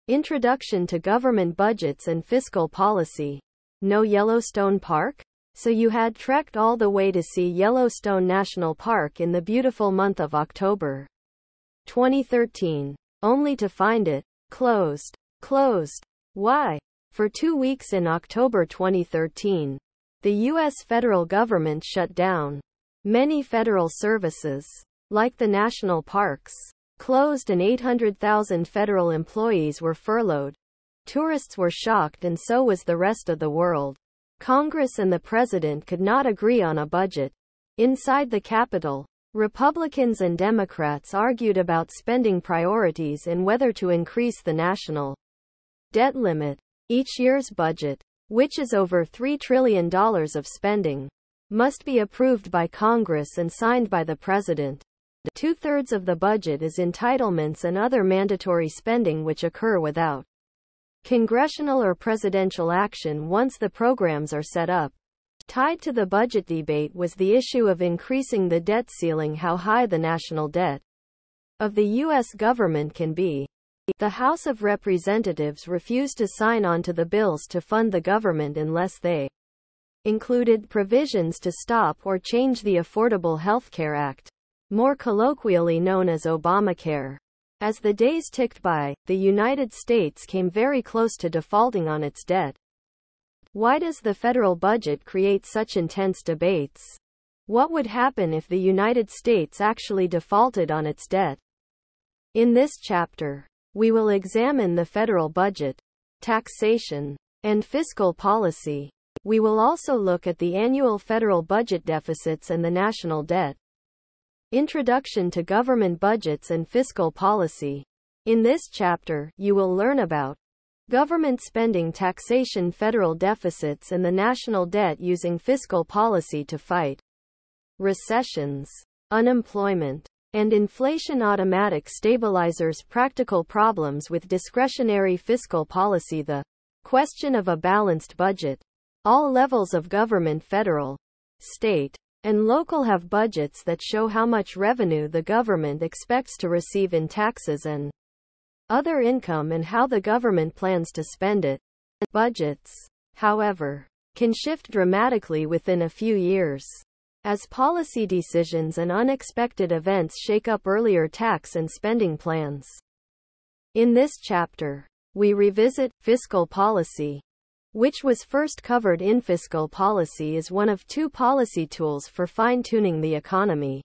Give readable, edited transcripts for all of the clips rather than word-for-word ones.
Introduction to Government Budgets and Fiscal Policy. No Yellowstone Park? So you had trekked all the way to see Yellowstone National Park in the beautiful month of October 2013, only to find it closed. Closed. Why? For 2 weeks in October 2013, the U.S. federal government shut down. Many federal services, like the national parks, closed and 800,000 federal employees were furloughed. Tourists were shocked and so was the rest of the world. Congress and the president could not agree on a budget. Inside the Capitol, Republicans and Democrats argued about spending priorities and whether to increase the national debt limit. Each year's budget, which is over $3 trillion of spending, must be approved by Congress and signed by the president. 2/3 of the budget is entitlements and other mandatory spending which occur without congressional or presidential action once the programs are set up. Tied to the budget debate was the issue of increasing the debt ceiling, how high the national debt of the U.S. government can be. The House of Representatives refused to sign on to the bills to fund the government unless they included provisions to stop or change the Affordable Health Care Act, more colloquially known as Obamacare. As the days ticked by, the United States came very close to defaulting on its debt. Why does the federal budget create such intense debates? What would happen if the United States actually defaulted on its debt? In this chapter, we will examine the federal budget, taxation, and fiscal policy. We will also look at the annual federal budget deficits and the national debt. Introduction to Government Budgets and Fiscal Policy. In this chapter, you will learn about government spending, taxation, federal deficits, and the national debt using fiscal policy to fight recessions, unemployment, and inflation, automatic stabilizers, practical problems with discretionary fiscal policy, the question of a balanced budget. All levels of government, federal, state, and local, have budgets that show how much revenue the government expects to receive in taxes and other income and how the government plans to spend it. Budgets, however, can shift dramatically within a few years, as policy decisions and unexpected events shake up earlier tax and spending plans. In this chapter, we revisit fiscal policy, which was first covered in Fiscal Policy is one of two policy tools for fine-tuning the economy.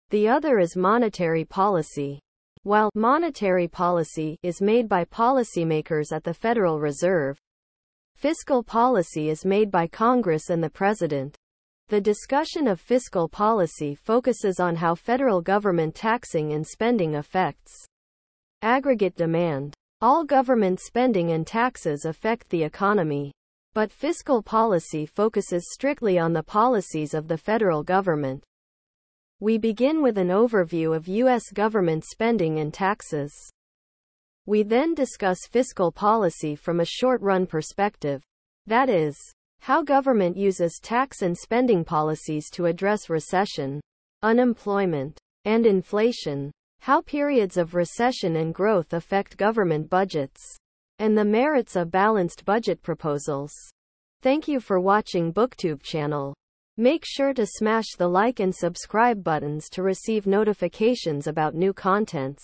The other is monetary policy. While monetary policy is made by policymakers at the Federal Reserve, fiscal policy is made by Congress and the President. The discussion of fiscal policy focuses on how federal government taxing and spending affects aggregate demand. All government spending and taxes affect the economy, but fiscal policy focuses strictly on the policies of the federal government. We begin with an overview of U.S. government spending and taxes. We then discuss fiscal policy from a short-run perspective. That is, how government uses tax and spending policies to address recession, unemployment, and inflation. How periods of recession and growth affect government budgets, and the merits of balanced budget proposals. Thank you for watching BookTube channel. Make sure to smash the like and subscribe buttons to receive notifications about new contents.